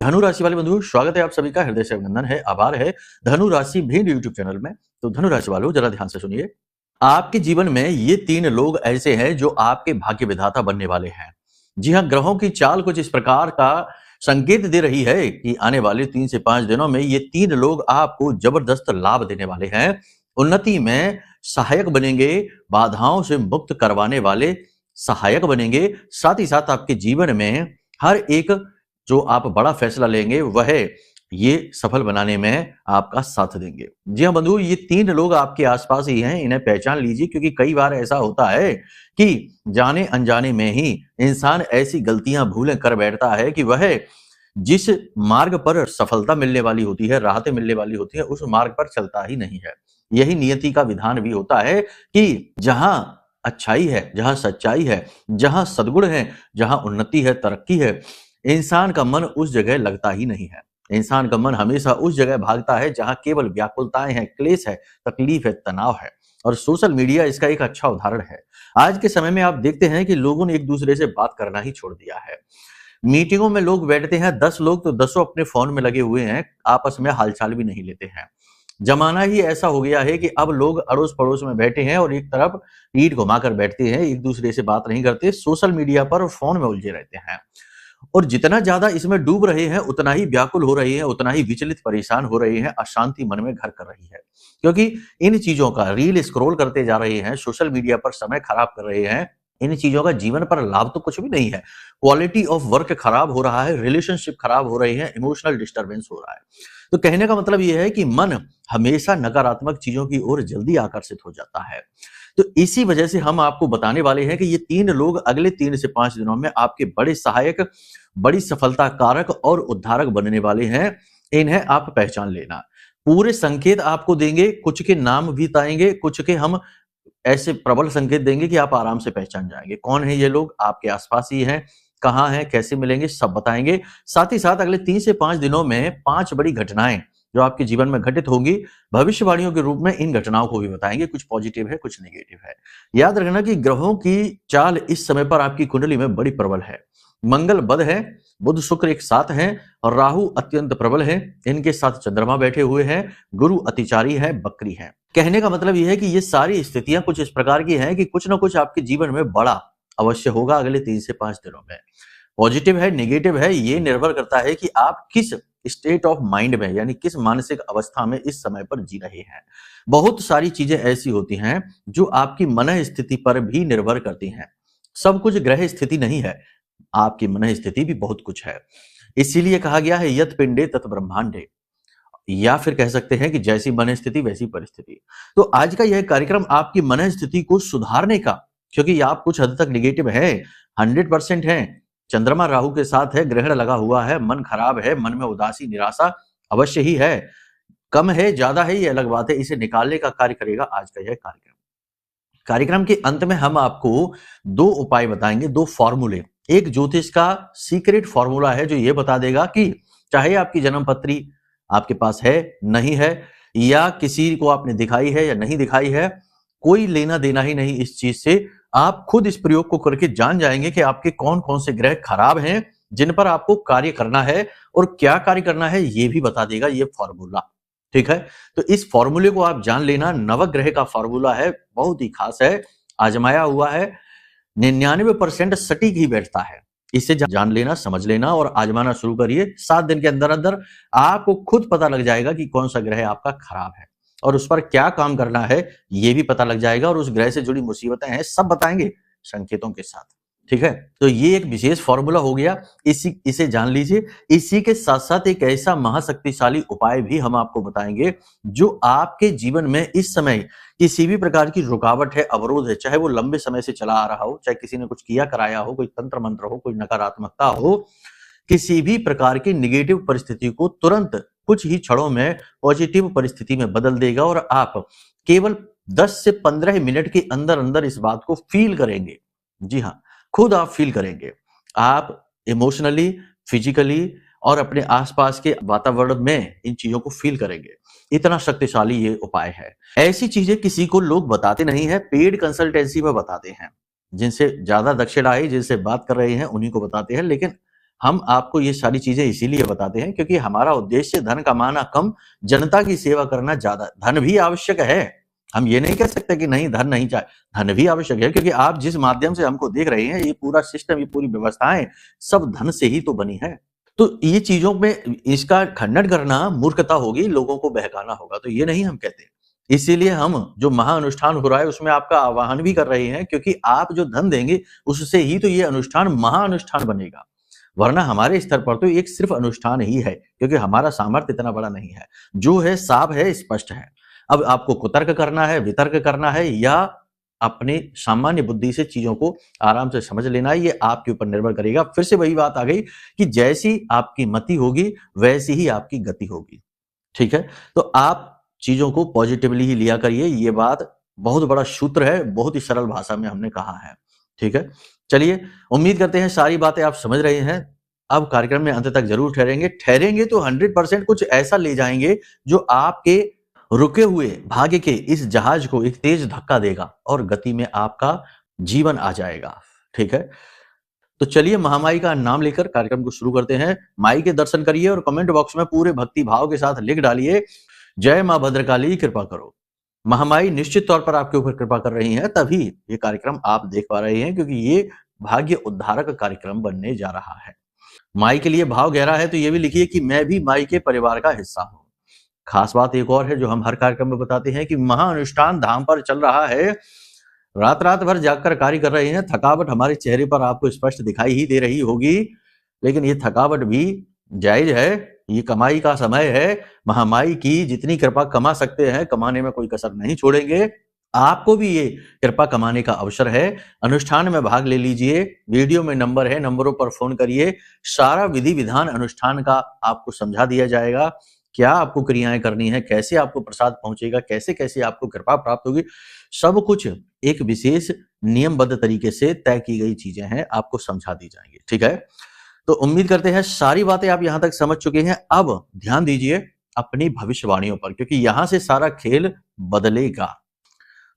धनु राशि वाले बंधु, स्वागत है आप सभी का, हृदय से अभिनंदन है, आभार है धनु राशि भिंड यूट्यूब चैनल में। तो धनु राशि वालों, जरा ध्यान से सुनिए। आपके जीवन में ये 3 लोग ऐसे हैं जो आपके भाग्य विधाता बनने वाले हैं। जी हाँ, ग्रहों की चाल कुछ इस प्रकार का संकेत दे रही है कि आने वाले 3 से 5 दिनों में ये 3 लोग आपको जबरदस्त लाभ देने वाले हैं। उन्नति में सहायक बनेंगे, बाधाओं से मुक्त करवाने वाले सहायक बनेंगे। साथ ही साथ आपके जीवन में हर एक जो आप बड़ा फैसला लेंगे वह ये सफल बनाने में आपका साथ देंगे। जी हाँ बंधु, ये 3 लोग आपके आसपास ही हैं, इन्हें पहचान लीजिए, क्योंकि कई बार ऐसा होता है कि जाने अनजाने में ही इंसान ऐसी गलतियां भूलें कर बैठता है कि वह जिस मार्ग पर सफलता मिलने वाली होती है, राहतें मिलने वाली होती है, उस मार्ग पर चलता ही नहीं है। यही नियति का विधान भी होता है कि जहां अच्छाई है, जहां सच्चाई है, जहां सद्गुण है, जहां उन्नति है, तरक्की है, इंसान का मन उस जगह लगता ही नहीं है। इंसान का मन हमेशा उस जगह भागता है जहां केवल व्याकुलताएं हैं, क्लेश है, तकलीफ है, तनाव है। और सोशल मीडिया इसका एक अच्छा उदाहरण है। आज के समय में आप देखते हैं कि लोगों ने एक दूसरे से बात करना ही छोड़ दिया है। मीटिंगों में लोग बैठते हैं, 10 लोग तो 10 अपने फोन में लगे हुए हैं, आपस में हालचाल भी नहीं लेते हैं। जमाना ही ऐसा हो गया है कि अब लोग अड़ोस पड़ोस में बैठे हैं और एक तरफ पीठ घुमाकर बैठते हैं, एक दूसरे से बात नहीं करते, सोशल मीडिया पर और फोन में उलझे रहते हैं। और जितना ज्यादा इसमें डूब रहे हैं, उतना ही व्याकुल हो रहे हैं, उतना ही विचलित परेशान हो रहे हैं, अशांति मन में घर कर रही है। क्योंकि इन चीजों का रील स्क्रॉल करते जा रहे हैं, सोशल मीडिया पर समय खराब कर रहे हैं। इन चीजों का जीवन पर लाभ तो कुछ भी नहीं है। क्वालिटी ऑफ वर्क खराब हो रहा है, रिलेशनशिप खराब हो रहे हैं, इमोशनल डिस्टर्बेंस हो रहा है। तो कहने का मतलब यह है कि मन हमेशा नकारात्मक चीजों की ओर जल्दी आकर्षित हो जाता है। तो इसी वजह से हम आपको बताने वाले हैं कि ये 3 लोग अगले 3 से 5 दिनों में आपके बड़े सहायक, बड़ी सफलता कारक और उद्धारक बनने वाले हैं। इन्हें आप पहचान लेना। पूरे संकेत आपको देंगे, कुछ के नाम भी बताएंगे, कुछ के हम ऐसे प्रबल संकेत देंगे कि आप आराम से पहचान जाएंगे। कौन है ये लोग, आपके आसपास ही हैं, कहाँ हैं, कैसे मिलेंगे, सब बताएंगे। साथ ही साथ अगले 3 से 5 दिनों में 5 बड़ी घटनाएं जो आपके जीवन में घटित होंगी, भविष्यवाणियों के रूप में इन घटनाओं को भी बताएंगे। कुछ पॉजिटिव है, कुछ नेगेटिव है। याद रखना कि ग्रहों की चाल इस समय पर आपकी कुंडली में बड़ी प्रबल है। मंगल बद है, बुध शुक्र एक साथ हैं और राहु अत्यंत प्रबल है। इनके साथ चंद्रमा बैठे हुए हैं, गुरु अतिचारी है, बकरी है। कहने का मतलब यह है कि ये सारी स्थितियां कुछ इस प्रकार की हैं कि कुछ ना कुछ आपके जीवन में बड़ा अवश्य होगा अगले 3 से 5 दिनों में। पॉजिटिव है, नेगेटिव है, ये निर्भर करता है कि आप किस स्टेट ऑफ माइंड में, यानी किस मानसिक अवस्था में इस समय पर जी रहे हैं। बहुत सारी चीजें ऐसी होती हैं जो आपकी मन स्थिति पर भी निर्भर करती हैं। सब कुछ ग्रह स्थिति नहीं है, आपकी मन स्थिति भी बहुत कुछ है। इसीलिए कहा गया है यत पिंडे तत ब्रह्मांडे, या फिर कह सकते हैं कि जैसी मन स्थिति वैसी परिस्थिति। तो आज का यह कार्यक्रम आपकी मन स्थिति को सुधारने का, क्योंकि आप कुछ हद तक निगेटिव है, 100% है। चंद्रमा राहु के साथ है, ग्रहण लगा हुआ है, मन खराब है, मन में उदासी निराशा अवश्य ही है। कम है, ज्यादा है, ये अलग बात है। इसे निकालने का कार्य करेगा आज का यह कार्यक्रम। कार्यक्रम के अंत में हम आपको 2 उपाय बताएंगे, 2 फॉर्मूले। एक ज्योतिष का सीक्रेट फॉर्मूला है जो ये बता देगा कि चाहे आपकी जन्म पत्री आपके पास है, नहीं है, या किसी को आपने दिखाई है या नहीं दिखाई है, कोई लेना देना ही नहीं इस चीज से। आप खुद इस प्रयोग को करके जान जाएंगे कि आपके कौन कौन से ग्रह खराब हैं, जिन पर आपको कार्य करना है, और क्या कार्य करना है ये भी बता देगा ये फॉर्मूला। ठीक है, तो इस फॉर्मूले को आप जान लेना। नवग्रह का फॉर्मूला है, बहुत ही खास है, आजमाया हुआ है, 99% सटीक ही बैठता है। इसे जान लेना, समझ लेना और आजमाना शुरू करिए। 7 दिन के अंदर अंदर आपको खुद पता लग जाएगा कि कौन सा ग्रह आपका खराब है और उस पर क्या काम करना है ये भी पता लग जाएगा, और उस ग्रह से जुड़ी मुसीबतें हैं सब बताएंगे संकेतों के साथ। ठीक है, तो ये एक विशेष फॉर्मूला हो गया, इसे जान लीजिए। इसी के साथ साथ एक ऐसा महाशक्तिशाली उपाय भी हम आपको बताएंगे जो आपके जीवन में इस समय किसी भी प्रकार की रुकावट है, अवरोध है, चाहे वो लंबे समय से चला आ रहा हो, चाहे किसी ने कुछ किया कराया हो, कोई तंत्र मंत्र हो, कोई नकारात्मकता हो, किसी भी प्रकार की निगेटिव परिस्थिति को तुरंत कुछ ही क्षणों में पॉजिटिव परिस्थिति में बदल देगा। और आप केवल 10 से 15 मिनट के अंदर अंदर इस बात को फील करेंगे। जी हाँ, खुद आप फील करेंगे। आप इमोशनली, फिजिकली और अपने आसपास के वातावरण में इन चीजों को फील करेंगे। इतना शक्तिशाली ये उपाय है। ऐसी चीजें किसी को लोग बताते नहीं है, पेड कंसल्टेंसी में बताते हैं। जिनसे ज्यादा दक्षिणा आई, जिनसे बात कर रहे हैं उन्हीं को बताते हैं, लेकिन हम आपको ये सारी चीजें इसीलिए बताते हैं क्योंकि हमारा उद्देश्य धन कमाना कम, जनता की सेवा करना ज्यादा। धन भी आवश्यक है, हम ये नहीं कह सकते कि नहीं धन नहीं चाहिए, धन भी आवश्यक है क्योंकि आप जिस माध्यम से हमको देख रहे हैं, ये पूरा सिस्टम, ये पूरी व्यवस्थाएं सब धन से ही तो बनी है। तो ये चीजों में इसका खंडन करना मूर्खता होगी, लोगों को बहकाना होगा, तो ये नहीं हम कहते। इसीलिए हम जो महाअनुष्ठान हो रहा है उसमें आपका आह्वान भी कर रहे हैं क्योंकि आप जो धन देंगे उससे ही तो ये अनुष्ठान महाअनुष्ठान बनेगा, वरना हमारे स्तर पर तो एक सिर्फ अनुष्ठान ही है क्योंकि हमारा सामर्थ्य इतना बड़ा नहीं है। जो है साफ है, स्पष्ट है। अब आपको कुतर्क करना है, वितर्क करना है या अपने सामान्य बुद्धि से चीजों को आराम से समझ लेना है, ये आपके ऊपर निर्भर करेगा। फिर से वही बात आ गई कि जैसी आपकी मति होगी वैसी ही आपकी गति होगी। ठीक है, तो आप चीजों को पॉजिटिवली ही लिया करिए, ये बात बहुत बड़ा सूत्र है, बहुत ही सरल भाषा में हमने कहा है। ठीक है, चलिए उम्मीद करते हैं सारी बातें आप समझ रहे हैं। अब कार्यक्रम में अंत तक जरूर ठहरेंगे तो 100% कुछ ऐसा ले जाएंगे जो आपके रुके हुए भाग्य के इस जहाज को एक तेज धक्का देगा और गति में आपका जीवन आ जाएगा। ठीक है, तो चलिए महामाई का नाम लेकर कार्यक्रम को शुरू करते हैं। माई के दर्शन करिए और कमेंट बॉक्स में पूरे भक्ति भाव के साथ लिख डालिए, जय मां भद्रकाली कृपा करो। महामाई निश्चित तौर पर आपके ऊपर कृपा कर रही हैं, तभी ये कार्यक्रम आप देख पा रहे हैं क्योंकि ये भाग्य उद्धारक कार्यक्रम बनने जा रहा है। माई के लिए भाव गहरा है तो ये भी लिखिए कि मैं भी माई के परिवार का हिस्सा हूं। खास बात एक और है जो हम हर कार्यक्रम में बताते हैं कि महाअनुष्ठान धाम पर चल रहा है, रात रात भर जागकर कार्य कर रहे हैं। थकावट हमारे चेहरे पर आपको स्पष्ट दिखाई ही दे रही होगी, लेकिन ये थकावट भी जायज है, ये कमाई का समय है। महामाई की जितनी कृपा कमा सकते हैं, कमाने में कोई कसर नहीं छोड़ेंगे। आपको भी ये कृपा कमाने का अवसर है, अनुष्ठान में भाग ले लीजिए। वीडियो में नंबर है, नंबरों पर फोन करिए, सारा विधि विधान अनुष्ठान का आपको समझा दिया जाएगा। क्या आपको क्रियाएं करनी है, कैसे आपको प्रसाद पहुंचेगा, कैसे कैसे आपको कृपा प्राप्त होगी, सब कुछ एक विशेष नियमबद्ध तरीके से तय की गई चीजें हैं, आपको समझा दी जाएंगी। ठीक है, तो उम्मीद करते हैं सारी बातें आप यहां तक समझ चुके हैं। अब ध्यान दीजिए अपनी भविष्यवाणियों पर क्योंकि यहां से सारा खेल बदलेगा।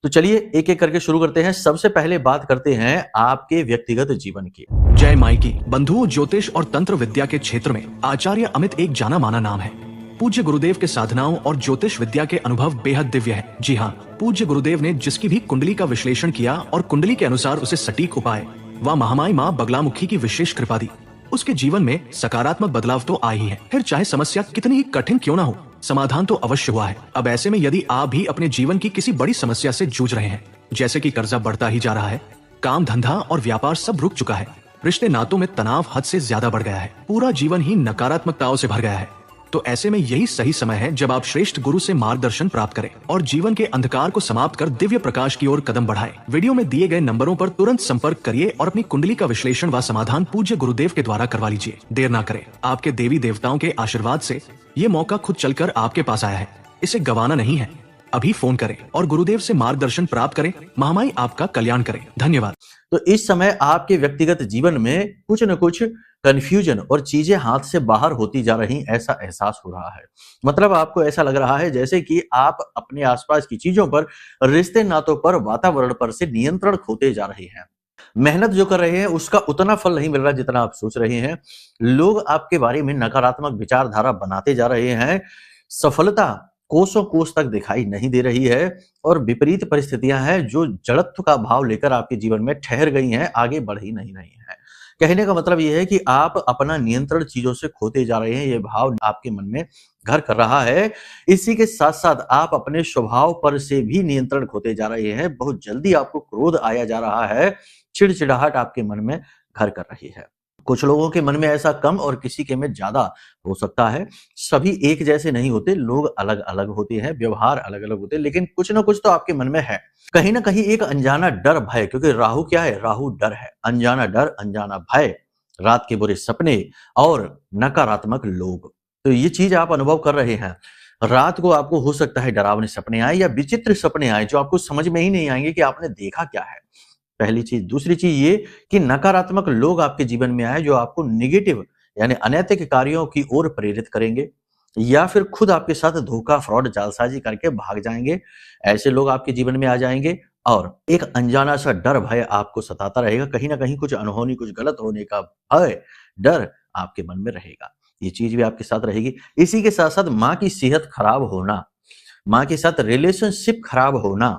तो चलिए एक एक करके शुरू करते हैं। सबसे पहले बात करते हैं आपके व्यक्तिगत जीवन की। जय माई की। बंधुओं, ज्योतिष और तंत्र विद्या के क्षेत्र में आचार्य अमित एक जाना माना नाम है। पूज्य गुरुदेव के साधनाओं और ज्योतिष विद्या के अनुभव बेहद दिव्य है। जी हाँ, पूज्य गुरुदेव ने जिसकी भी कुंडली का विश्लेषण किया और कुंडली के अनुसार उसे सटीक उपाय व महामाई माँ बगलामुखी की विशेष कृपा दी, उसके जीवन में सकारात्मक बदलाव तो आया ही है। फिर चाहे समस्या कितनी ही कठिन क्यों ना हो, समाधान तो अवश्य हुआ है। अब ऐसे में यदि आप भी अपने जीवन की किसी बड़ी समस्या से जूझ रहे हैं, जैसे कि कर्जा बढ़ता ही जा रहा है, काम धंधा और व्यापार सब रुक चुका है, रिश्ते नातों में तनाव हद से ज्यादा बढ़ गया है, पूरा जीवन ही नकारात्मकताओं से भर गया है, तो ऐसे में यही सही समय है जब आप श्रेष्ठ गुरु से मार्गदर्शन प्राप्त करें और जीवन के अंधकार को समाप्त कर दिव्य प्रकाश की ओर कदम बढ़ाएं। वीडियो में दिए गए नंबरों पर तुरंत संपर्क करिए और अपनी कुंडली का विश्लेषण व समाधान पूज्य गुरुदेव के द्वारा करवा लीजिए। देर ना करें, आपके देवी देवताओं के आशीर्वाद से ये मौका खुद चलकर आपके पास आया है, इसे गंवाना नहीं है। अभी फोन करें और गुरुदेव से मार्गदर्शन प्राप्त करें। महामाई आपका कल्याण करें। धन्यवाद। तो इस समय आपके व्यक्तिगत जीवन में कुछ न कुछ कंफ्यूजन और चीजें हाथ से बाहर होती जा रही, ऐसा एहसास हो रहा है। मतलब आपको ऐसा लग रहा है जैसे कि आप अपने आसपास की चीजों पर, रिश्ते नातों पर, वातावरण पर से नियंत्रण खोते जा रहे हैं। मेहनत जो कर रहे हैं उसका उतना फल नहीं मिल रहा जितना आप सोच रहे हैं। लोग आपके बारे में नकारात्मक विचारधारा बनाते जा रहे हैं। सफलता कोसों कोस तक दिखाई नहीं दे रही है और विपरीत परिस्थितियां हैं जो जड़त्व का भाव लेकर आपके जीवन में ठहर गई हैं, आगे बढ़ ही नहीं रही हैं। कहने का मतलब यह है कि आप अपना नियंत्रण चीजों से खोते जा रहे हैं, ये भाव आपके मन में घर कर रहा है। इसी के साथ साथ आप अपने स्वभाव पर से भी नियंत्रण खोते जा रहे हैं। बहुत जल्दी आपको क्रोध आया जा रहा है, चिड़चिड़ाहट आपके मन में घर कर रही है। कुछ लोगों के मन में ऐसा कम और किसी के में ज्यादा हो सकता है। सभी एक जैसे नहीं होते, लोग अलग अलग होते हैं, व्यवहार अलग अलग होते हैं, लेकिन कुछ ना कुछ तो आपके मन में है। कहीं ना कहीं एक अनजाना डर, भय, क्योंकि राहु क्या है? राहु डर है। अनजाना डर, अनजाना भय, रात के बुरे सपने और नकारात्मक लोग, तो ये चीज आप अनुभव कर रहे हैं। रात को आपको हो सकता है डरावने सपने आए या विचित्र सपने आए जो आपको समझ में ही नहीं आएंगे कि आपने देखा क्या है। पहली चीज। दूसरी चीज ये कि नकारात्मक लोग आपके जीवन में आए जो आपको निगेटिव यानी अनैतिक कार्यों की ओर प्रेरित करेंगे या फिर खुद आपके साथ धोखा, फ्रॉड, जालसाजी करके भाग जाएंगे। ऐसे लोग आपके जीवन में आ जाएंगे। और एक अनजाना सा डर भय आपको सताता रहेगा, कहीं ना कहीं कुछ अनहोनी कुछ गलत होने का भय डर आपके मन में रहेगा, ये चीज भी आपके साथ रहेगी। इसी के साथ साथ माँ की सेहत खराब होना, माँ के साथ रिलेशनशिप खराब होना,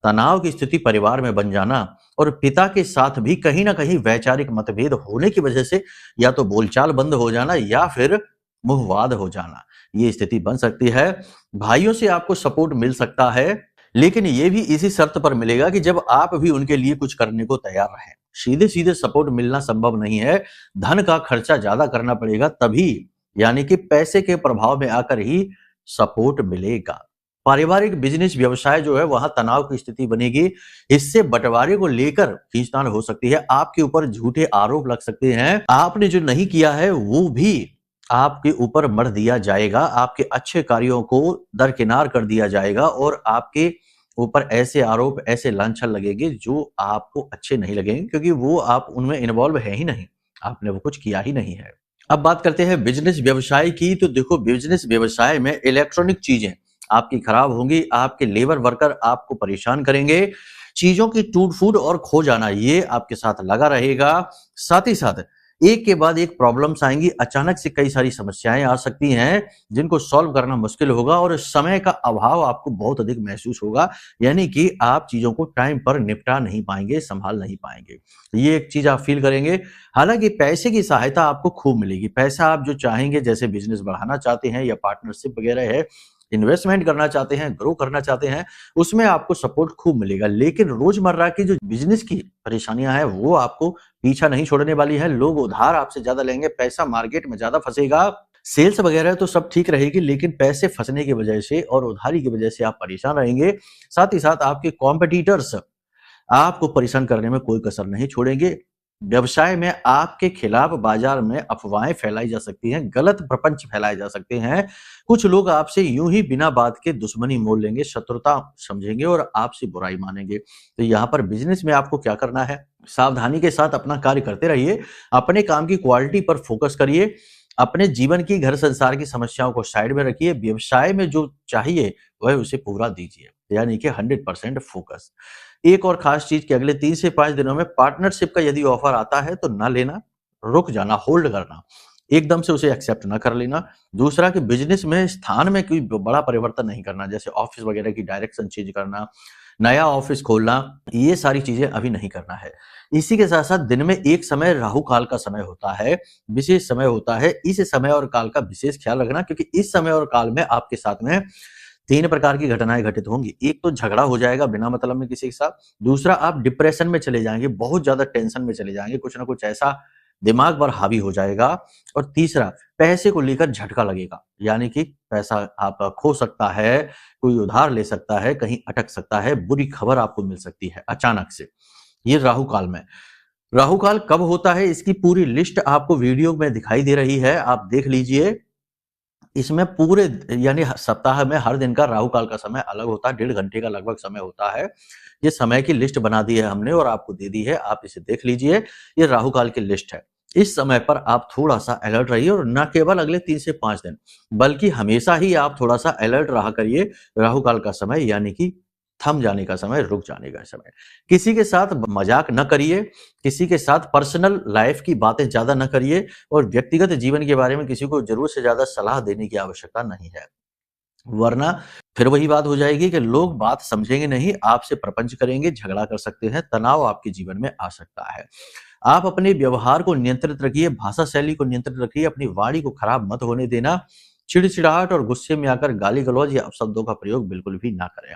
तनाव की स्थिति परिवार में बन जाना और पिता के साथ भी कहीं ना कहीं वैचारिक मतभेद होने की वजह से या तो बोलचाल बंद हो जाना या फिर मुहवाद हो जाना, ये स्थिति बन सकती है। भाइयों से आपको सपोर्ट मिल सकता है, लेकिन ये भी इसी शर्त पर मिलेगा कि जब आप भी उनके लिए कुछ करने को तैयार रहें। सीधे सीधे सपोर्ट मिलना संभव नहीं है, धन का खर्चा ज्यादा करना पड़ेगा तभी, यानी कि पैसे के प्रभाव में आकर ही सपोर्ट मिलेगा। पारिवारिक बिजनेस व्यवसाय जो है वहां तनाव की स्थिति बनेगी, इससे बंटवारे को लेकर खींचतान हो सकती है, आपके ऊपर झूठे आरोप लग सकते हैं, आपने जो नहीं किया है वो भी आपके ऊपर मढ़ दिया जाएगा, आपके अच्छे कार्यों को दरकिनार कर दिया जाएगा और आपके ऊपर ऐसे आरोप ऐसे लांछन लगेंगे जो आपको अच्छे नहीं लगेंगे, क्योंकि वो आप उनमें इन्वॉल्व है ही नहीं, आपने वो कुछ किया ही नहीं है। अब बात करते हैं बिजनेस व्यवसाय की, तो देखो बिजनेस व्यवसाय में इलेक्ट्रॉनिक चीजें आपकी खराब होंगी, आपके लेबर वर्कर आपको परेशान करेंगे, चीजों की टूट फूट और खो जाना ये आपके साथ लगा रहेगा। साथ ही साथ एक के बाद एक प्रॉब्लम्स आएंगी, अचानक से कई सारी समस्याएं आ सकती हैं जिनको सॉल्व करना मुश्किल होगा और समय का अभाव आपको बहुत अधिक महसूस होगा, यानी कि आप चीजों को टाइम पर निपटा नहीं पाएंगे, संभाल नहीं पाएंगे, ये एक चीज आप फील करेंगे। हालांकि पैसे की सहायता आपको खूब मिलेगी, पैसा आप जो चाहेंगे, जैसे बिजनेस बढ़ाना चाहते हैं या पार्टनरशिप वगैरह है, इन्वेस्टमेंट करना चाहते हैं, ग्रो करना चाहते हैं, उसमें आपको सपोर्ट खूब मिलेगा। लेकिन रोजमर्रा की जो बिजनेस की परेशानियां हैं वो आपको पीछा नहीं छोड़ने वाली है, लोग उधार आपसे ज्यादा लेंगे, पैसा मार्केट में ज्यादा फंसेगा, सेल्स वगैरह तो सब ठीक रहेगी लेकिन पैसे फंसने की वजह से और उधारी की वजह से आप परेशान रहेंगे। साथ ही साथ आपके कॉम्पिटिटर्स आपको परेशान करने में कोई कसर नहीं छोड़ेंगे। व्यवसाय में आपके खिलाफ बाजार में अफवाहें फैलाई जा सकती हैं, गलत प्रपंच फैलाए जा सकते हैं, कुछ लोग आपसे यूं ही बिना बात के दुश्मनी मोल लेंगे, शत्रुता समझेंगे और आपसे बुराई मानेंगे। तो यहाँ पर बिजनेस में आपको क्या करना है, सावधानी के साथ अपना कार्य करते रहिए, अपने काम की क्वालिटी पर फोकस करिए, अपने जीवन की घर संसार की समस्याओं को साइड में रखिए, व्यवसाय में जो चाहिए वह उसे पूरा दीजिए, यानी कि 100% फोकस। एक और खास चीज कि अगले 3 से 5 दिनों में पार्टनरशिप का यदि ऑफर आता है तो ना लेना, रुक जाना, होल्ड करना, एकदम से उसे एक्सेप्ट ना कर लेना। दूसरा कि बिजनेस में स्थान में कोई बड़ा परिवर्तन नहीं करना, जैसे ऑफिस वगैरह की डायरेक्शन चेंज करना, नया ऑफिस खोलना, ये सारी चीजें अभी नहीं करना है। इसी के साथ साथ दिन में एक समय राहु काल का समय होता है, विशेष समय होता है, इस समय और काल का विशेष ख्याल रखना, क्योंकि इस समय और काल में आपके साथ में 3 प्रकार की घटनाएं घटित होंगी। एक तो झगड़ा हो जाएगा बिना मतलब में किसी के साथ, दूसरा आप डिप्रेशन में चले जाएंगे, बहुत ज्यादा टेंशन में चले जाएंगे, कुछ ना कुछ ऐसा दिमाग पर हावी हो जाएगा, और तीसरा पैसे को लेकर झटका लगेगा, यानी कि पैसा आपका खो सकता है, कोई उधार ले सकता है, कहीं अटक सकता है, बुरी खबर आपको मिल सकती है अचानक से। ये राहु काल में। राहु काल कब होता है इसकी पूरी लिस्ट आपको वीडियो में दिखाई दे रही है, आप देख लीजिए। इसमें पूरे यानी सप्ताह में हर दिन का राहु काल का समय अलग होता है, 1.5 घंटे का लगभग समय होता है। ये समय की लिस्ट बना दी है हमने और आपको दे दी है, आप इसे देख लीजिए, ये राहु काल की लिस्ट है। इस समय पर आप थोड़ा सा अलर्ट रहिए, और न केवल अगले 3 से 5 दिन बल्कि हमेशा ही आप थोड़ा सा अलर्ट रहा करिए। राहु काल का समय यानी कि थम जाने का समय, रुक जाने का समय। किसी के साथ मजाक न करिए, किसी के साथ पर्सनल लाइफ की बातें ज्यादा न करिए, और व्यक्तिगत जीवन के बारे में किसी को जरूरत से ज्यादा सलाह देने की आवश्यकता नहीं है, वरना फिर वही बात हो जाएगी कि लोग बात समझेंगे नहीं, आपसे प्रपंच करेंगे, झगड़ा कर सकते हैं, तनाव आपके जीवन में आ सकता है। आप अपने व्यवहार को नियंत्रित रखिए, भाषा शैली को नियंत्रित रखिए, अपनी वाणी को खराब मत होने देना, चिड़चिड़ाहट और गुस्से में आकर गाली गलौज या अपशब्दों का प्रयोग बिल्कुल भी ना करें।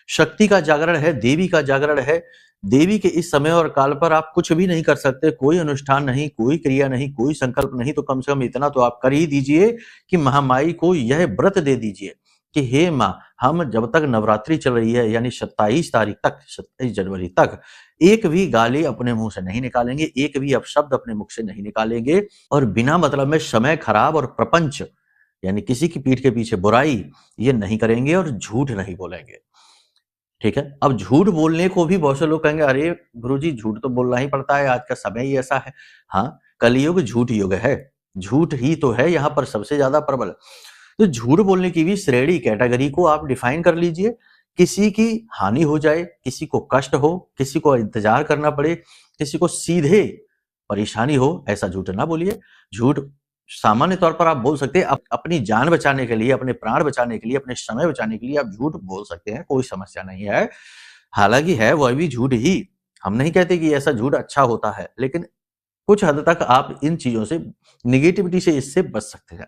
शक्ति का जागरण है, देवी का जागरण है, देवी के इस समय और काल पर आप कुछ भी नहीं कर सकते, कोई अनुष्ठान नहीं, कोई क्रिया नहीं, कोई संकल्प नहीं, तो कम से कम इतना तो आप कर ही दीजिए कि महामाई को यह व्रत दे दीजिए कि हे माँ, हम जब तक नवरात्रि चल रही है यानी 27 तारीख तक, 27 जनवरी तक एक भी गाली अपने मुंह से नहीं निकालेंगे, एक भी अपशब्द अपने मुख से नहीं निकालेंगे, और बिना मतलब में समय खराब और प्रपंच यानी किसी की पीठ के पीछे बुराई ये नहीं करेंगे, और झूठ नहीं बोलेंगे। ठीक है, अब झूठ बोलने को भी बहुत से लोग कहेंगे, अरे गुरुजी झूठ तो बोलना ही पड़ता है, आज का समय ही ऐसा है। हाँ, कलयुग झूठ युग है, झूठ ही तो है यहाँ पर सबसे ज्यादा प्रबल। तो झूठ बोलने की भी श्रेणी कैटेगरी को आप डिफाइन कर लीजिए किसी की हानि हो जाए, किसी को कष्ट हो, किसी को इंतजार करना पड़े, किसी को सीधे परेशानी हो, ऐसा झूठ ना बोलिए। झूठ सामान्य तौर पर आप बोल सकते हैं अपनी जान बचाने के लिए, अपने प्राण बचाने के लिए, अपने समय बचाने के लिए आप झूठ बोल सकते हैं, कोई समस्या नहीं है। हालांकि है वह भी झूठ ही, हम नहीं कहते कि ऐसा झूठ अच्छा होता है, लेकिन कुछ हद तक आप इन चीजों से, निगेटिविटी से इससे बच सकते हैं।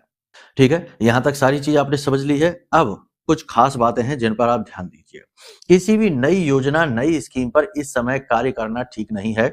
ठीक है, यहां तक सारी चीज आपने समझ ली है। अब कुछ खास बातें हैं जिन पर आप ध्यान दीजिए। किसी भी नई योजना, नई स्कीम पर इस समय कार्य करना ठीक नहीं है।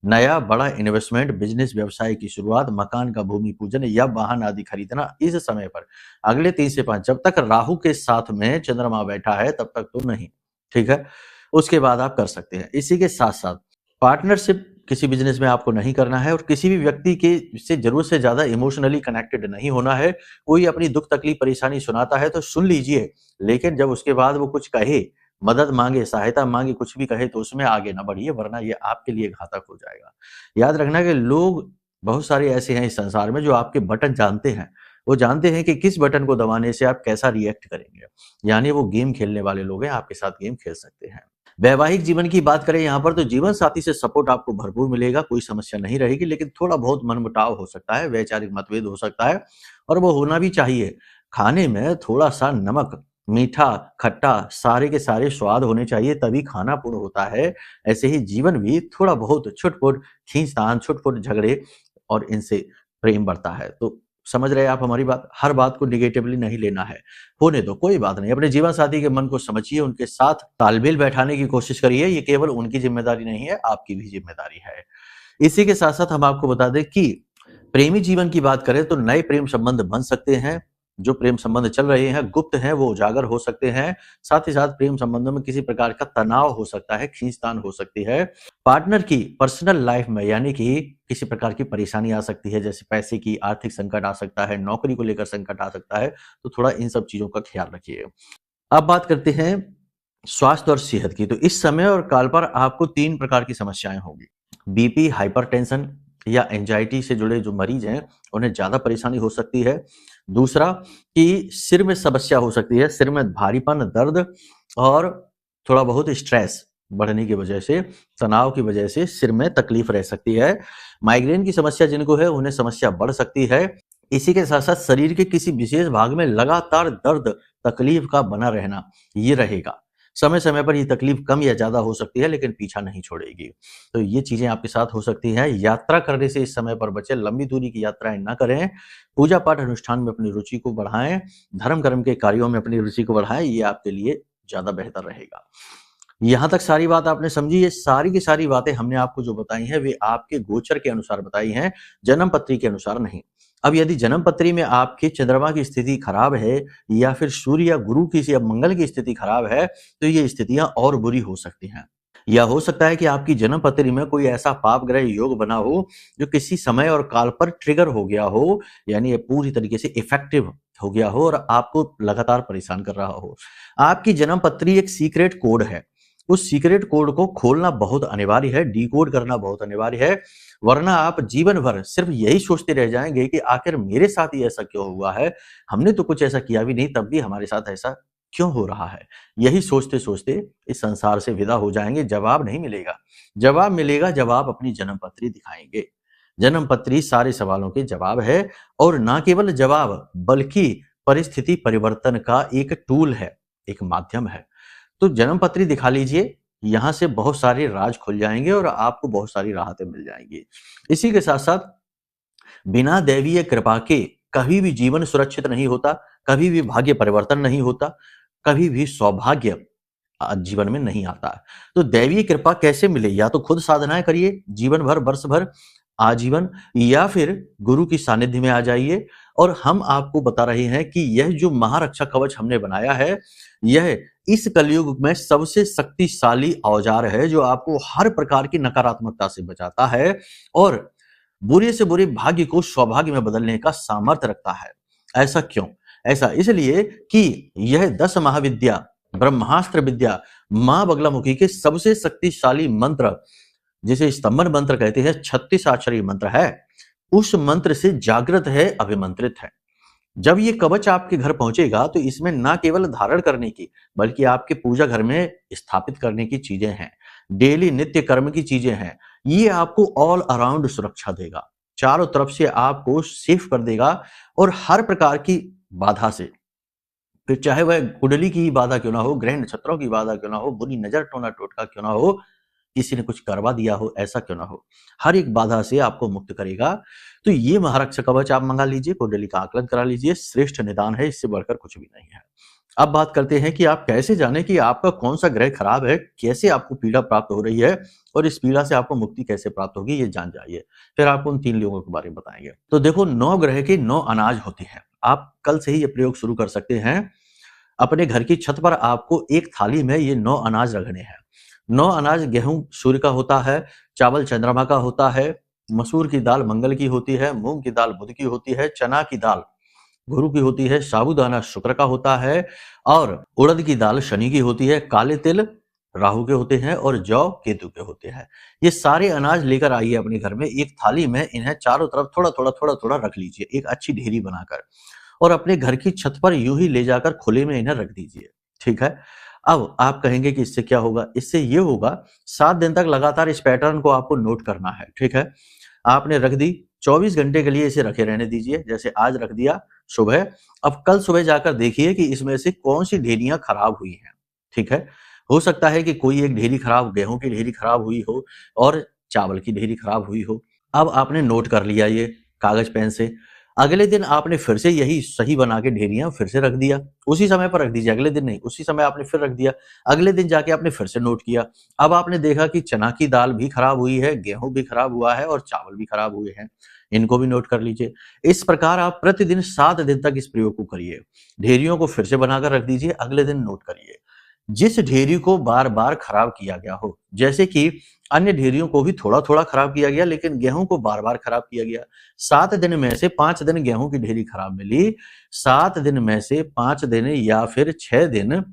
नया बड़ा इन्वेस्टमेंट, बिजनेस, व्यवसाय की शुरुआत, मकान का भूमि पूजन या वाहन आदि खरीदना इस समय पर, अगले 3 से 5, जब तक राहु के साथ में चंद्रमा बैठा है तब तक तो नहीं। ठीक है, उसके बाद आप कर सकते हैं। इसी के साथ साथ पार्टनरशिप किसी बिजनेस में आपको नहीं करना है और किसी भी व्यक्ति के से जरूरत से ज्यादा इमोशनली कनेक्टेड नहीं होना है। कोई अपनी दुख तकलीफ परेशानी सुनाता है तो सुन लीजिए, लेकिन जब उसके बाद वो कुछ कहे, मदद मांगे, सहायता मांगे, कुछ भी कहे तो उसमें आगे ना बढ़िए, वरना ये आपके लिए घातक हो जाएगा। याद रखना कि लोग बहुत सारे ऐसे हैं इस संसार में जो आपके बटन जानते हैं। वो जानते हैं कि किस बटन को दबाने से आप कैसा रिएक्ट करेंगे। यानी वो गेम खेलने वाले लोग हैं, आपके साथ गेम खेल सकते हैं। वैवाहिक जीवन की बात करें यहाँ पर, तो जीवन साथी से सपोर्ट आपको भरपूर मिलेगा, कोई समस्या नहीं रहेगी, लेकिन थोड़ा बहुत मनमुटाव हो सकता है, वैचारिक मतभेद हो सकता है, और वो होना भी चाहिए। खाने में थोड़ा सा नमक, मीठा, खट्टा, सारे के सारे स्वाद होने चाहिए, तभी खाना पूर्ण होता है। ऐसे ही जीवन भी थोड़ा बहुत छुटपुट खींचतान, छुटपुट झगड़े और इनसे प्रेम बढ़ता है। तो समझ रहे हैं आप हमारी बात? हर बात को निगेटिवली नहीं लेना है, होने दो, कोई बात नहीं। अपने जीवन साथी के मन को समझिए, उनके साथ तालमेल बैठाने की कोशिश करिए। ये केवल उनकी जिम्मेदारी नहीं है, आपकी भी जिम्मेदारी है। इसी के साथ साथ हम आपको बता दें कि प्रेमी जीवन की बात करें तो नए प्रेम संबंध बन सकते हैं। जो प्रेम संबंध चल रहे हैं, गुप्त हैं, वो उजागर हो सकते हैं। साथ ही साथ प्रेम संबंधों में किसी प्रकार का तनाव हो सकता है, खींचतान हो सकती है। पार्टनर की पर्सनल लाइफ में यानी कि किसी प्रकार की परेशानी आ सकती है, जैसे पैसे की, आर्थिक संकट आ सकता है, नौकरी को लेकर संकट आ सकता है, तो थोड़ा इन सब चीजों का ख्याल रखिए। अब बात करते हैं स्वास्थ्य और सेहत की। तो इस समय और काल पर आपको 3 प्रकार की समस्याएं होंगी। बीपी, हाइपरटेंशन या एंजाइटी से जुड़े जो मरीज हैं, उन्हें ज्यादा परेशानी हो सकती है। दूसरा कि सिर में समस्या हो सकती है, सिर में भारीपन, दर्द और थोड़ा बहुत स्ट्रेस बढ़ने की वजह से, तनाव की वजह से सिर में तकलीफ रह सकती है। माइग्रेन की समस्या जिनको है, उन्हें समस्या बढ़ सकती है। इसी के साथ साथ शरीर के किसी विशेष भाग में लगातार दर्द, तकलीफ का बना रहना, ये रहेगा। समय समय पर ये तकलीफ कम या ज्यादा हो सकती है, लेकिन पीछा नहीं छोड़ेगी। तो ये चीजें आपके साथ हो सकती हैं। यात्रा करने से इस समय पर बचें, लंबी दूरी की यात्राएं ना करें। पूजा पाठ अनुष्ठान में अपनी रुचि को बढ़ाएं, धर्म कर्म के कार्यों में अपनी रुचि को बढ़ाएं, ये आपके लिए ज्यादा बेहतर रहेगा। यहां तक सारी बात आपने समझी। ये सारी की सारी बातें हमने आपको जो बताई हैं, वे आपके गोचर के अनुसार बताई हैं, जन्म पत्री के अनुसार नहीं। अब यदि जन्म पत्री में आपके चंद्रमा की स्थिति खराब है या फिर सूर्य या गुरु की या मंगल की स्थिति खराब है, तो ये स्थितियां और बुरी हो सकती हैं। या हो सकता है कि आपकी जन्म पत्री में कोई ऐसा पाप ग्रह योग बना हो जो किसी समय और काल पर ट्रिगर हो गया हो, यानी ये पूरी तरीके से इफेक्टिव हो गया हो और आपको लगातार परेशान कर रहा हो। आपकी जन्म पत्री एक सीक्रेट कोड है, उस सीक्रेट कोड को खोलना बहुत अनिवार्य है, डिकोड करना बहुत अनिवार्य है, वरना आप जीवन भर सिर्फ यही सोचते रह जाएंगे कि आखिर मेरे साथ ही ऐसा क्यों हुआ है, हमने तो कुछ ऐसा किया भी नहीं, तब भी हमारे साथ ऐसा क्यों हो रहा है। यही सोचते सोचते इस संसार से विदा हो जाएंगे। जवाब नहीं मिलेगा, जवाब मिलेगा जब आप अपनी जन्म पत्री दिखाएंगे। जन्म पत्री सारे सवालों के जवाब है, और ना केवल जवाब बल्कि परिस्थिति परिवर्तन का एक टूल है, एक माध्यम है। तो जन्म पत्री दिखा लीजिए, यहां से बहुत सारे राज खुल जाएंगे और आपको बहुत सारी राहतें मिल जाएंगी। इसी के साथ साथ बिना दैवीय कृपा के कभी भी जीवन सुरक्षित नहीं होता, कभी भी भाग्य परिवर्तन नहीं होता, कभी भी सौभाग्य जीवन में नहीं आता। तो दैवीय कृपा कैसे मिले? या तो खुद साधनाएं करिए जीवन भर, वर्ष भर, आजीवन, या फिर गुरु की सानिध्य में आ जाइए। और हम आपको बता रहे हैं कि यह जो महारक्षा कवच हमने बनाया है, यह इस कलयुग में सबसे शक्तिशाली औजार है, जो आपको हर प्रकार की नकारात्मकता से बचाता है और बुरे से बुरे भाग्य को सौभाग्य में बदलने का सामर्थ्य रखता है। ऐसा क्यों? ऐसा इसलिए कि यह 10 महाविद्या, ब्रह्मास्त्र विद्या, मां बगलामुखी के सबसे शक्तिशाली मंत्र, जिसे स्तंभन मंत्र कहते हैं, 36 अक्षरी मंत्र है, उस मंत्र से जागृत है, अभिमंत्रित है। जब ये कवच आपके घर पहुंचेगा तो इसमें ना केवल धारण करने की बल्कि आपके पूजा घर में स्थापित करने की चीजें हैं, डेली नित्य कर्म की चीजें हैं। ये आपको ऑल अराउंड सुरक्षा देगा, चारों तरफ से आपको सेफ कर देगा और हर प्रकार की बाधा से, फिर चाहे वह कुंडली की बाधा क्यों ना हो, ग्रह नक्षत्रों की बाधा क्यों ना हो, बुरी नजर टोना टोटका क्यों ना हो, किसी ने कुछ करवा दिया हो ऐसा क्यों ना हो, हर एक बाधा से आपको मुक्त करेगा। तो ये महारक्षा कवच आप मंगा लीजिए, कुंडली का आकलन करा लीजिए, श्रेष्ठ निदान है, इससे बढ़कर कुछ भी नहीं है। अब बात करते हैं कि आप कैसे जाने कि आपका कौन सा ग्रह खराब है, कैसे आपको पीड़ा प्राप्त हो रही है और इस पीड़ा से आपको मुक्ति कैसे प्राप्त होगी, ये जान जाइए। फिर आपको उन 3 लोगों के बारे में बताएंगे। तो देखो, 9 ग्रह के 9 अनाज होते हैं। आप कल से ही ये प्रयोग शुरू कर सकते हैं। अपने घर की छत पर आपको एक थाली में ये 9 अनाज रखने हैं। 9 अनाज गेहूं सूर्य का होता है, चावल चंद्रमा का होता है, मसूर की दाल मंगल की होती है, मूंग की दाल बुध की होती है, चना की दाल गुरु की होती है, साबूदाना शुक्र का होता है और उड़द की दाल शनि की होती है, काले तिल राहु के होते हैं और जौ केतु के होते हैं। ये सारे अनाज लेकर आइए अपने घर में, एक थाली में इन्हें चारों तरफ थोड़ा थोड़ा थोड़ा थोड़ा रख लीजिए, एक अच्छी ढेरी बनाकर, और अपने घर की छत पर यूं ही ले जाकर खुले में इन्हें रख दीजिए। ठीक है। अब आप कहेंगे कि इससे क्या होगा? इससे ये होगा, 7 दिन तक लगातार इस पैटर्न को आपको नोट करना है। ठीक है। आपने रख दी, 24 घंटे के लिए इसे रखे रहने दीजिए। जैसे आज रख दिया सुबह, अब कल सुबह जाकर देखिए कि इसमें से कौन सी ढेरियां खराब हुई हैं। ठीक है। हो सकता है कि कोई एक ढेरी खराब, गेहूं की ढेरी खराब हुई हो और चावल की ढेरी खराब हुई हो। अब आपने नोट कर लिया ये कागज पेन से। अगले दिन आपने फिर से यही सही बना के ढेरियां फिर से रख दिया, उसी समय पर रख दीजिए, अगले दिन नहीं, उसी समय आपने फिर रख दिया। अगले दिन जाके आपने फिर से नोट किया। अब आपने देखा कि चना की दाल भी खराब हुई है, गेहूं भी खराब हुआ है और चावल भी खराब हुए हैं, इनको भी नोट कर लीजिए। इस प्रकार आप प्रतिदिन 7 दिन तक इस प्रयोग को करिए। ढेरियों को फिर से बनाकर रख दीजिए, अगले दिन नोट करिए। जिस ढेरी को बार बार खराब किया गया हो, जैसे कि अन्य ढेरियों को भी थोड़ा थोड़ा खराब किया गया, लेकिन गेहूं को बार बार खराब किया गया। 7 दिन में से 5 दिन गेहूं की ढेरी खराब मिली, 7 दिन में से 5 दिन या फिर 6 दिन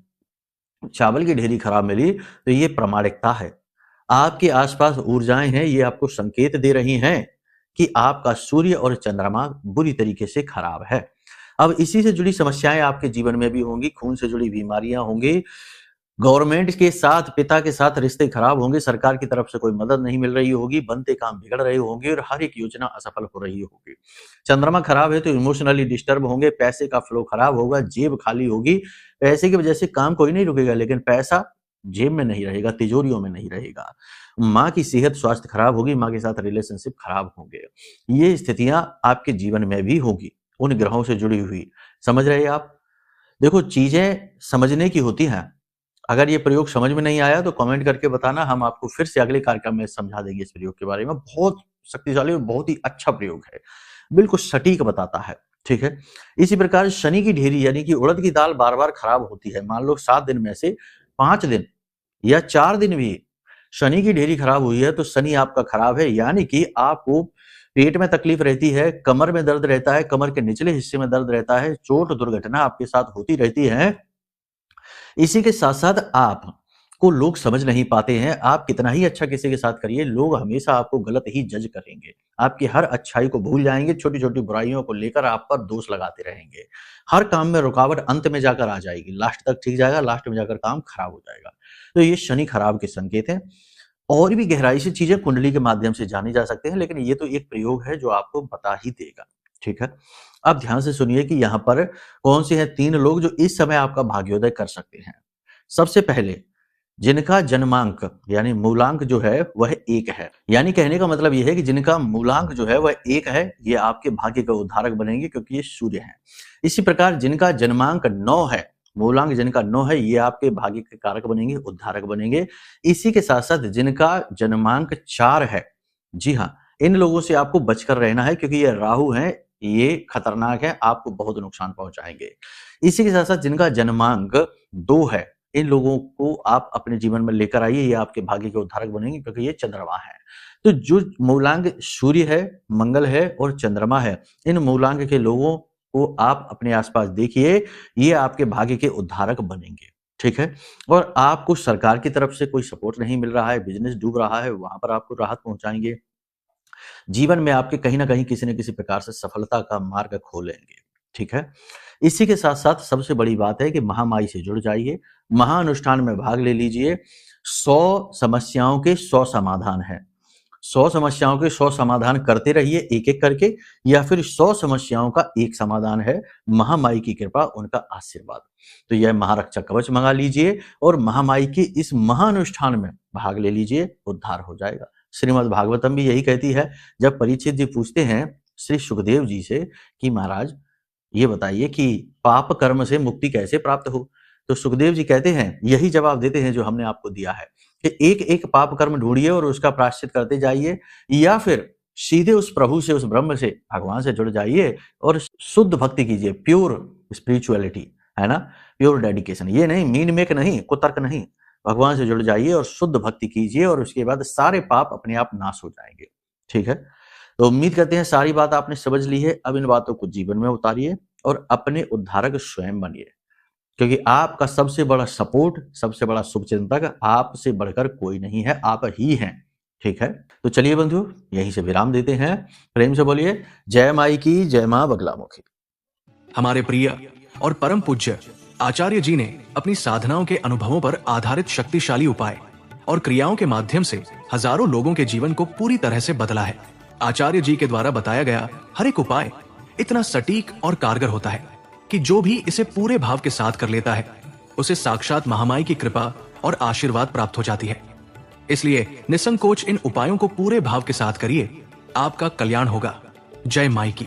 चावल की ढेरी खराब मिली, तो ये प्रामाणिकता है। आपके आसपास ऊर्जाएं हैं, ये आपको संकेत दे रही हैं कि आपका सूर्य और चंद्रमा बुरी तरीके से खराब है। अब इसी से जुड़ी समस्याएं आपके जीवन में भी होंगी, खून से जुड़ी बीमारियां होंगी, गवर्नमेंट के साथ, पिता के साथ रिश्ते खराब होंगे, सरकार की तरफ से कोई मदद नहीं मिल रही होगी, बनते काम बिगड़ रहे होंगे और हर एक योजना असफल हो रही होगी। चंद्रमा खराब है तो इमोशनली डिस्टर्ब होंगे, पैसे का फ्लो खराब होगा, जेब खाली होगी, पैसे की वजह से काम कोई नहीं रुकेगा, लेकिन पैसा जेब में नहीं रहेगा, तिजोरियों में नहीं रहेगा। माँ की सेहत स्वास्थ्य खराब होगी, माँ के साथ रिलेशनशिप खराब होंगे। ये स्थितियां आपके जीवन में भी होगी, उन ग्रहों से जुड़ी हुई। समझ रहे हैं आप? देखो, चीजें समझने की होती हैं। अगर ये प्रयोग समझ में नहीं आया तो कमेंट करके बताना, हम आपको फिर से अगले कार्यक्रम में समझा देंगे इस प्रयोग के बारे में। बहुत शक्तिशाली और बहुत ही अच्छा प्रयोग है, बिल्कुल सटीक बताता है। ठीक है। इसी प्रकार शनि की ढेरी यानी कि उड़द की दाल बार बार खराब होती है, मान लो 7 दिन में से 5 दिन या 4 दिन भी शनि की ढेरी खराब हुई है, तो शनि आपका खराब है, यानी कि आपको पेट में तकलीफ रहती है, कमर में दर्द रहता है, कमर के निचले हिस्से में दर्द रहता है, चोट दुर्घटना आपके साथ होती रहती है। इसी के साथ-साथ आपको लोग समझ नहीं पाते हैं, आप कितना ही अच्छा किसी के साथ करिए, लोग हमेशा आपको गलत ही जज करेंगे। आपकी हर अच्छाई को भूल जाएँगे, छोटी-छोटी बुराइयों को लेकर आप पर दोष लगाते रहेंगे। हर काम में रुकावट अंत में जाकर आ जाएगी, लास्ट तक ठीक जाएगा, लास्ट में जाकर काम खराब हो जाएगा। तो ये शनि खराब के संकेत हैं। और भी गहराई से चीज़ें कुंडली के माध्यम से जानी जा सकते हैं, लेकिन ये तो एक प्रयोग है जो आपको बता ही देगा। ठीक है? अब ध्यान से सुनिए कि यहाँ पर कौन से हैं 3 लोग जो इस समय आपका भाग्योदय कर सकते हैं। सबसे पहले, जिनका जन्मांक यानी मूलांक जो है वह 1 है, यानी कहने का मतलब ये है कि जिनका मूलांक जो है वह 1 है, ये आपके भाग्य का उद्धारक बनेंगे क्योंकि ये सूर्य हैं। इसी प्रकार जिनका जन्मांक 9 है, मूलांक जिनका 9 है, ये आपके भाग्य के कारक बनेंगे, उद्धारक बनेंगे। इसी के साथ-साथ जिनका जन्मांक 4 है, जी हाँ, इन लोगों से आपको बचकर रहना है क्योंकि ये राहु हैं, ये खतरनाक है, आपको बहुत नुकसान पहुँचाएँगे। इसी के साथ-साथ जिनका जन्मांक 2 है, इन लोगों को आप अपने जीवन में लेकर आइए, ये आपके भाग्य के उद्धारक बनेंगे क्योंकि ये चंद्रमा है। तो जो मूलांक सूर्य है, मंगल है और चंद्रमा है, इन मूलांक के लोगों को आप अपने आसपास देखिए, ये आपके भाग्य के उद्धारक बनेंगे। ठीक है? और आपको सरकार की तरफ से कोई सपोर्ट नहीं मिल रहा है, बिज़नेस डूब रहा है, वहाँ पर आपको राहत पहुँचाएँगे। जीवन में आपके कहीं न कहीं किसी न किसी प्रकार से सफलता का मार्ग खोलेंगे। ठीक है। इसी के साथ साथ सबसे बड़ी बात है कि महामाई से जुड़ जाइए, महाअनुष्ठान में भाग ले लीजिए। 100 समस्याओं के 100 समाधान हैं। 100 समस्याओं के 100 समाधान करते रहिए एक-एक करके, या फिर 100 समस्याओं का एक समाधान है, महामाई की कृपा, उनका आशीर्वाद। तो यह महारक्षा कवच मंगा लीजिए और महामाई के इस महाअनुष्ठान में भाग ले लीजिए, उद्धार हो जाएगा। श्रीमद् भागवतम भी यही कहती है। जब परीक्षित जी पूछते हैं श्री सुखदेव जी से कि महाराज ये बताइए कि पाप कर्म से मुक्ति कैसे प्राप्त हो, तो सुखदेव जी कहते हैं, यही जवाब देते हैं जो हमने आपको दिया है कि एक एक पाप कर्म ढूंढिए और उसका प्रायश्चित करते जाइए, या फिर सीधे उस प्रभु से, उस ब्रह्म से, भगवान से जुड़ जाइए और शुद्ध भक्ति कीजिए, प्योर स्पिरिचुअलिटी, है ना, प्योर डेडिकेशन। ये नहीं, मीन मेक नहीं, कुतर्क नहीं, भगवान से जुड़ जाइए और शुद्ध भक्ति कीजिए और उसके बाद सारे पाप अपने आप नाश हो जाएंगे। ठीक है, तो उम्मीद करते हैं सारी बात आपने समझ ली है। अब इन बातों को जीवन में उतारिए और अपने उद्धारक स्वयं बनिए, क्योंकि आपका सबसे बड़ा सपोर्ट, सबसे बड़ा शुभचिंतक आपसे बढ़कर कोई नहीं है, आप ही हैं। ठीक है, तो चलिए बंधु, यहीं से विराम देते हैं। प्रेम से बोलिए जय माई की, जय मां बगलामुखी। हमारे प्रिय और परम पूज्य आचार्य जी ने अपनी साधनाओं के अनुभवों पर आधारित शक्तिशाली उपाय और क्रियाओं के माध्यम से हजारों लोगों के जीवन को पूरी तरह से बदला है। आचार्य जी के द्वारा बताया गया हर एक उपाय इतना सटीक और कारगर होता है कि जो भी इसे पूरे भाव के साथ कर लेता है, उसे साक्षात महामाई की कृपा और आशीर्वाद प्राप्त हो जाती है। इसलिए निसंकोच इन उपायों को पूरे भाव के साथ करिए, आपका कल्याण होगा। जय माई की।